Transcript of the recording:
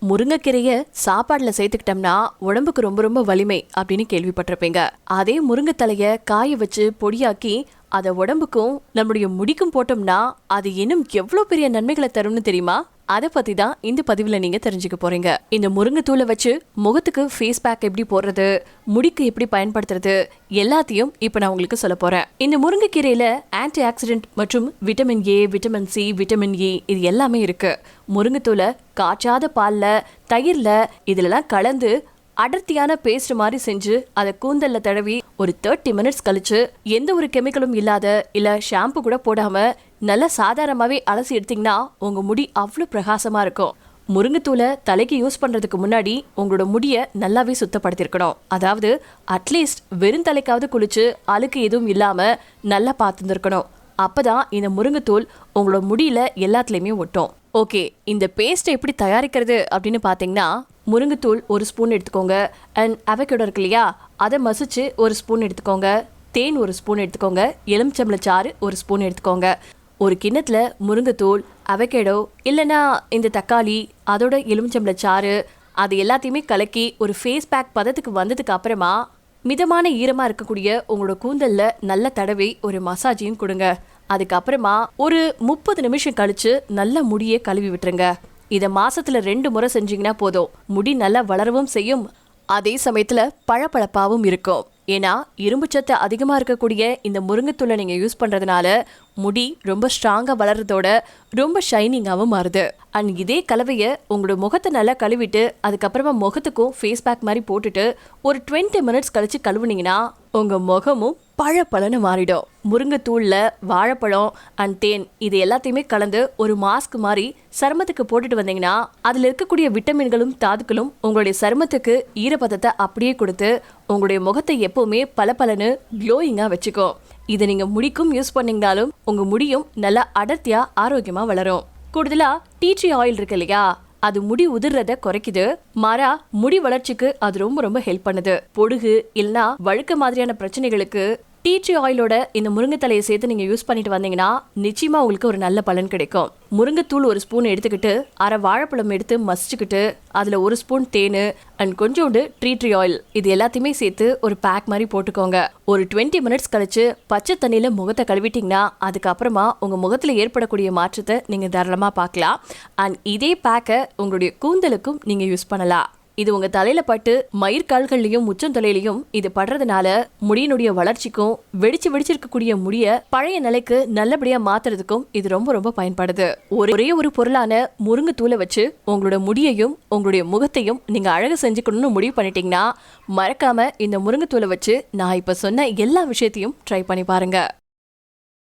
முருங்கைக்கீரைய சாப்பாடுல சேர்த்துக்கிட்டோம்னா உடம்புக்கு ரொம்ப ரொம்ப வலிமை அப்படின்னு கேள்விப்பட்டிருப்பீங்க. அதே முருங்கைத்தலைய காய வச்சு பொடியாக்கி அதை உடம்புக்கும் நம்முடைய முடிக்கும் போட்டோம்னா அது இன்னும் எவ்வளவு பெரிய நன்மைகளை தரும்னு தெரியுமா? அதை பத்தி தான் இந்த பதிவுல நீங்க தெரிஞ்சுக்க போறீங்க. இந்த முருங்கைத்தூளை வச்சு முகத்துக்கு ஃபேஸ் பேக் எப்படி போடுறது, முடிக்கு எப்படி பயன்படுத்துறது எல்லாத்தையும் இப்ப நான் உங்களுக்கு சொல்ல போறேன். இந்த முருங்கைக்கீரையில ஆன்டி ஆக்சிடென்ட் மற்றும் vitamin A, vitamin C, vitamin E இது எல்லாமே இருக்கு. முருங்கைத்தூளை காய்ச்சாத பால்ல, தயிர்ல இதுலலாம் கலந்து அடர்த்தியான பேஸ்ட் மாதிரி செஞ்சு அதை கூந்தல்ல தடவி ஒரு 30 மினிட்ஸ் கழிச்சு எந்த ஒரு கெமிக்கலும் இல்லாத இல்ல ஷாம்பு கூட போடாம நல்லா சாதாரணமாவே அலசி எடுத்தீங்கன்னா உங்க முடி அவ்வளவு பிரகாசமா இருக்கும். முருங்கைத்தூளை தலைக்கு யூஸ் பண்றதுக்கு முன்னாடி உங்களோட முடிய நல்லாவே சுத்தப்படுத்திருக்கணும். அதாவது அட்லீஸ்ட் வெறும் தலைக்காவது குளிச்சு அழுக்கு எதுவும் இல்லாம நல்லா பார்த்துருக்கணும். அப்பதான் இந்த முருங்கைத்தூள் உங்களோட முடியில எல்லாத்துலயுமே ஒட்டும். ஓகே, இந்த பேஸ்ட் எப்படி தயாரிக்கிறது அப்படின்னு பாத்தீங்கன்னா, முருங்கைத்தூள் 1 ஸ்பூன் எடுத்துக்கோங்க. அண்ட் அவகேடோ இருக்கு இல்லையா, அதை மசிச்சு 1 ஸ்பூன் எடுத்துக்கோங்க. தேன் 1 ஸ்பூன் எடுத்துக்கோங்க. எலுமிச்சம்பழச்சாறு 1 ஸ்பூன் எடுத்துக்கோங்க. ஒரு கிண்ணத்துல முருங்கைத்தூள், அவகேடோ இல்லைன்னா இந்த தக்காளி, அதோட எலுமிச்சம்பழச்சாறு அது எல்லாத்தையுமே கலக்கி ஒரு ஃபேஸ் பேக் பதத்துக்கு வந்ததுக்கு அப்புறமா மிதமான ஈரமா இருக்கக்கூடிய உங்களோட கூந்தல்ல நல்ல தடவை ஒரு மசாஜையும் கொடுங்க. அதுக்கப்புறமா ஒரு 30 நிமிஷம் கழிச்சு நல்ல முடியை கழுவி விட்டுருங்க. இதை மாசத்துல 2 முறை செஞ்சீங்கன்னா போதும். முடி நல்லா வளரவும் செய்யும், அதே சமயத்துல பளபளப்பாவும் இருக்கும். ஏன்னா இரும்பு சத்து அதிகமா இருக்கக்கூடிய இந்த முருங்கைத்தூளை நீங்க யூஸ் பண்றதுனால முடி ரொம்ப ஸ்ட்ராங்கா வளர்றதோட ரொம்ப ஷைனிங்காவும் மாறுது. அண்ட் இதே கலவைய உங்களோட முகத்தை நல்லா கழுவிட்டு அதுக்கப்புறமா முகத்துக்கும் ஃபேஸ் பேக் மாதிரி போட்டுட்டு ஒரு 20 மினிட்ஸ் கழிச்சு கழுவுனீங்கன்னா உங்க முகமும் பழப்பழன்னு மாறிடும். முருங்கைத்தூள்ல வாழைப்பழம் அண்ட் தேன் இது எல்லாத்தையுமே கலந்து ஒரு மாஸ்க் மாதிரி சருமத்துக்கு போட்டுட்டு வந்தீங்கன்னா அதுல இருக்கக்கூடிய விட்டமின்களும் தாதுக்களும் உங்களுடைய சருமத்துக்கு ஈரப்பதத்தை அப்படியே கொடுத்து உங்களுடைய முகத்தை எப்பவுமே பளபளன்னு க்ளோயிங்கா வச்சுக்கும். இதை நீங்க முடிக்கும் யூஸ் பண்ணீங்கனாலும் உங்க முடியும் நல்லா அடர்த்தியா ஆரோக்கியமா வளரும். கூடுதலா டீ ட்ரீ ஆயில் இருக்கு இல்லையா, அது முடி உதிர்றத குறைக்குது. மாறா முடி வளர்ச்சிக்கு அது ரொம்ப ரொம்ப ஹெல்ப் பண்ணுது. பொடுகு இல்லைன்னா வழுக்க மாதிரியான பிரச்சனைகளுக்கு டீ ட்ரீ ஆயிலோட இந்த முருங்கைத்தலையை சேர்த்து நீங்க யூஸ் பண்ணிட்டு வந்தீங்கன்னா நிச்சயமா உங்களுக்கு ஒரு நல்ல பலன் கிடைக்கும். முருங்கைத்தூள் 1 ஸ்பூன் எடுத்துக்கிட்டு அரை வாழைப்பழம் எடுத்து மசிச்சுக்கிட்டு அதுல 1 ஸ்பூன் தேன் அண்ட் கொஞ்சோண்டு டீ ட்ரீ ஆயில் இது எல்லாத்தையுமே சேர்த்து ஒரு பேக் மாதிரி போட்டுக்கோங்க. ஒரு 20 மினிட்ஸ் கழிச்சு பச்சை தண்ணியில முகத்தை கழுவிட்டீங்கன்னா அதுக்கப்புறமா உங்க முகத்துல ஏற்படக்கூடிய மாற்றத்தை நீங்க தாராளமா பார்க்கலாம். அண்ட் இதே பேக்கை உங்களுடைய கூந்தலுக்கும் நீங்க யூஸ் பண்ணலாம். இது உங்க தலையில பட்டு மயிர்கால்கள்லயும் முச்சந்தலையிலையும் இது படுறதுனால முடியினுடைய வளர்ச்சிக்கும் வெடிச்சிருக்கக்கூடிய முடிய பழைய நிலைக்கு நல்லபடியா மாத்துறதுக்கும் இது ரொம்ப ரொம்ப பயன்படுது. ஒரே ஒரு பொருளான முருங்கைத்தூளை வச்சு உங்களோட முடியையும் உங்களுடைய முகத்தையும் நீங்க அழகு செஞ்சுக்கணும்னு முடிவு பண்ணிட்டீங்கன்னா மறக்காம இந்த முருங்கைத்தூளை வச்சு நான் இப்ப சொன்ன எல்லா விஷயத்தையும் ட்ரை பண்ணி பாருங்க.